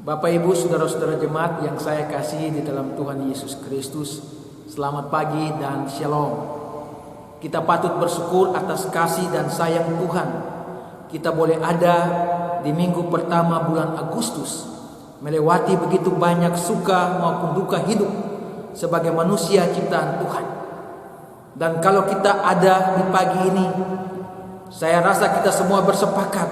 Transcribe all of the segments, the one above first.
Bapak Ibu saudara-saudara jemaat yang saya kasihi di dalam Tuhan Yesus Kristus, selamat pagi dan shalom. Kita patut bersyukur atas kasih dan sayang Tuhan. Kita boleh ada di minggu pertama bulan Agustus, melewati begitu banyak suka maupun duka hidup sebagai manusia ciptaan Tuhan. Dan kalau kita ada di pagi ini, saya rasa kita semua bersepakat,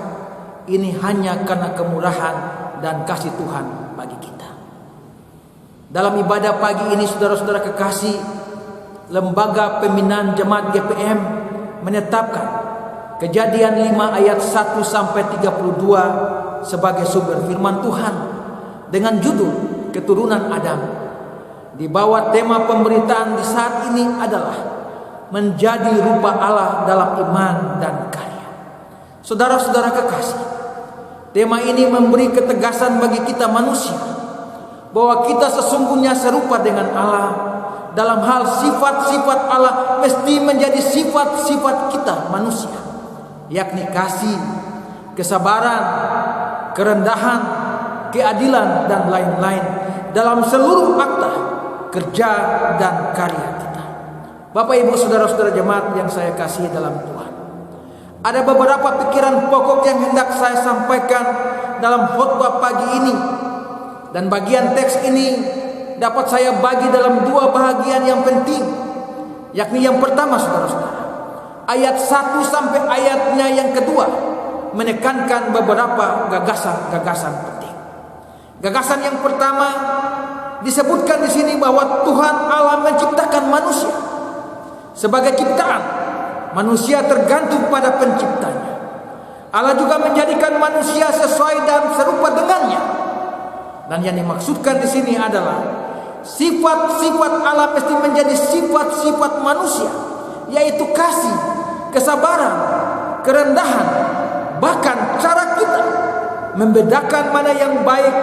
ini hanya karena kemurahan dan kasih Tuhan bagi kita. Dalam ibadah pagi ini saudara-saudara kekasih, Lembaga Pembinaan Jemaat GPM menetapkan Kejadian 5 ayat 1 sampai 32 sebagai sumber firman Tuhan dengan judul Keturunan Adam. Di bawah tema pemberitaan di saat ini adalah menjadi rupa Allah dalam iman dan karya. Saudara-saudara kekasih, tema ini memberi ketegasan bagi kita manusia bahwa kita sesungguhnya serupa dengan Allah. Dalam hal sifat-sifat Allah mesti menjadi sifat-sifat kita manusia, yakni kasih, kesabaran, kerendahan, keadilan, dan lain-lain dalam seluruh akta, kerja, dan karya kita. Bapak Ibu saudara-saudara jemaat yang saya kasihi dalam Tuhan, ada beberapa pikiran pokok yang hendak saya sampaikan dalam khotbah pagi ini. Dan bagian teks ini dapat saya bagi dalam dua bahagian yang penting. Yakni yang pertama saudara-saudara, ayat 1 sampai ayatnya yang kedua menekankan beberapa gagasan penting. Gagasan yang pertama disebutkan di sini bahwa Tuhan Allah menciptakan manusia. Sebagai ciptaan, manusia tergantung pada penciptanya. Allah juga menjadikan manusia sesuai dan serupa dengannya. Dan yang dimaksudkan di sini adalah sifat-sifat Allah mesti menjadi sifat-sifat manusia, yaitu kasih, kesabaran, kerendahan, bahkan cara kita membedakan mana yang baik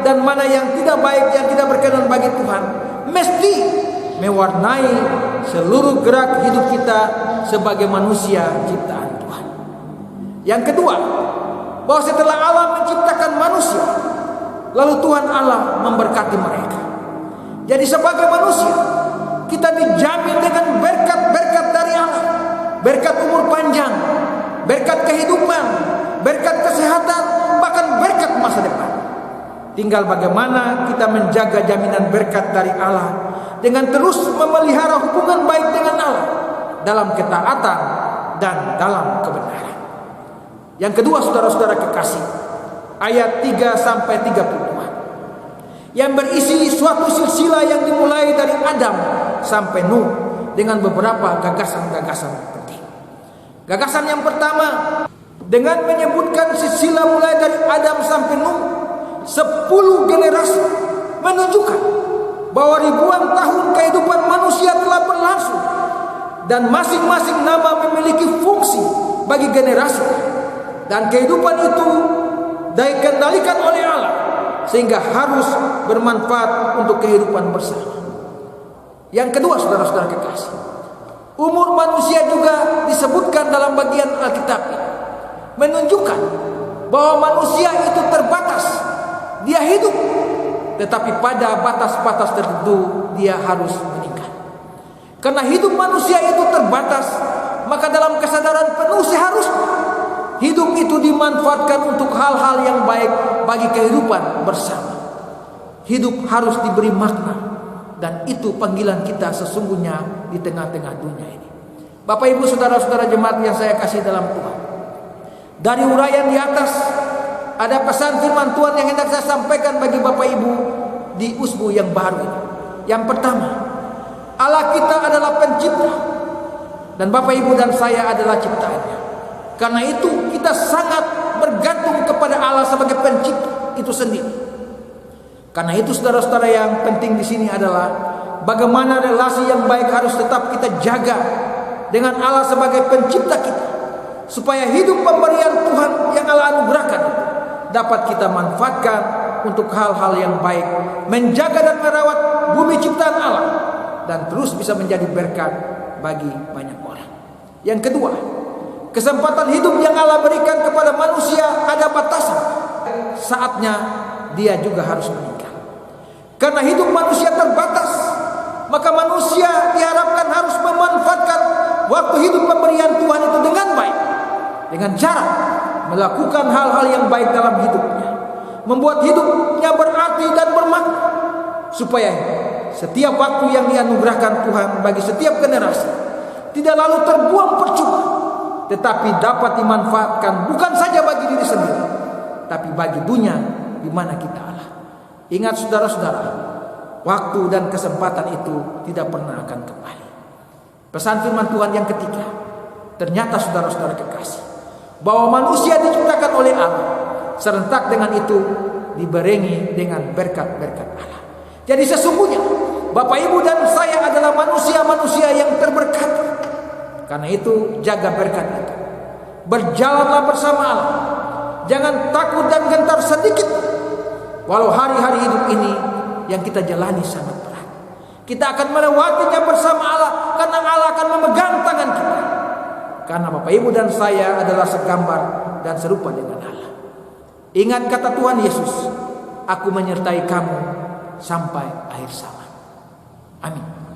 dan mana yang tidak baik, yang tidak berkenan bagi Tuhan, mesti mewarnai seluruh gerak hidup kita sebagai manusia ciptaan Tuhan. Yang kedua, bahwa setelah Allah menciptakan manusia, lalu Tuhan Allah memberkati mereka. Jadi sebagai manusia, kita dijamin dengan berkat-berkat dari Allah. Berkat umur panjang, berkat kehidupan, berkat kesehatan, bahkan berkat masa depan. Tinggal bagaimana kita menjaga jaminan berkat dari Allah dengan terus memelihara hubungan baik dengan Allah dalam ketaatan dan dalam kebenaran. Yang kedua saudara-saudara kekasih, ayat 3 sampai 32 yang berisi suatu silsilah yang dimulai dari Adam sampai Nuh dengan beberapa gagasan-gagasan penting. Gagasan yang pertama dengan menyebutkan silsilah mulai dari Adam sampai Nuh, 10 generasi, menunjukkan bahwa ribuan tahun kehidupan manusia telah berlangsung dan masing-masing nama memiliki fungsi bagi generasi, dan kehidupan itu dikendalikan oleh Allah sehingga harus bermanfaat untuk kehidupan bersama. Yang kedua saudara-saudara kekasih, umur manusia juga disebutkan dalam bagian Alkitab ini, menunjukkan bahwa manusia itu terbatas. Dia hidup, tetapi pada batas-batas tertentu dia harus meninggal. Karena hidup manusia itu terbatas, maka dalam kesadaran penuh seharusnya hidup itu dimanfaatkan untuk hal-hal yang baik bagi kehidupan bersama. Hidup harus diberi makna, dan itu panggilan kita sesungguhnya di tengah-tengah dunia ini. Bapak Ibu saudara-saudara jemaat yang saya kasih dalam Tuhan, dari uraian di atas ada pesan firman Tuhan yang hendak saya sampaikan bagi Bapak Ibu di usbu yang baru ini. Yang pertama, Allah kita adalah pencipta, dan Bapak Ibu dan saya adalah ciptaannya. Karena itu kita sangat bergantung kepada Allah sebagai pencipta itu sendiri. Karena itu saudara-saudara yang penting di sini adalah bagaimana relasi yang baik harus tetap kita jaga dengan Allah sebagai pencipta kita, supaya hidup pemberian Tuhan yang Allah anugerahkan dapat kita manfaatkan untuk hal-hal yang baik, menjaga dan merawat bumi ciptaan Allah, dan terus bisa menjadi berkat bagi banyak orang. Yang kedua, kesempatan hidup yang Allah berikan kepada manusia ada batasan. Saatnya dia juga harus meninggal. Karena hidup manusia terbatas, maka manusia diharapkan harus memanfaatkan waktu hidup pemberian Tuhan itu dengan baik, dengan cara melakukan hal-hal yang baik dalam hidupnya, membuat hidupnya berarti dan bermakna, supaya setiap waktu yang dianugerahkan Tuhan bagi setiap generasi tidak lalu terbuang percuma, tetapi dapat dimanfaatkan bukan saja bagi diri sendiri, tapi bagi dunia di mana kita Allah. Ingat saudara-saudara, waktu dan kesempatan itu tidak pernah akan kembali. Pesan firman Tuhan yang ketiga, ternyata saudara-saudara kekasih, bahwa manusia diciptakan oleh Allah, serentak dengan itu dibarengi dengan berkat-berkat Allah. Jadi sesungguhnya Bapak Ibu dan saya adalah manusia-manusia yang terberkati. Karena itu jaga berkat itu. Berjalanlah bersama Allah. Jangan takut dan gentar sedikit. Walau hari-hari hidup ini yang kita jalani sangat berat, kita akan melewatinya bersama Allah, karena Allah akan memegang tangan kita. Karena Bapak Ibu dan saya adalah segambar dan serupa dengan Allah. Ingat kata Tuhan Yesus, aku menyertai kamu sampai akhir zaman. Amin.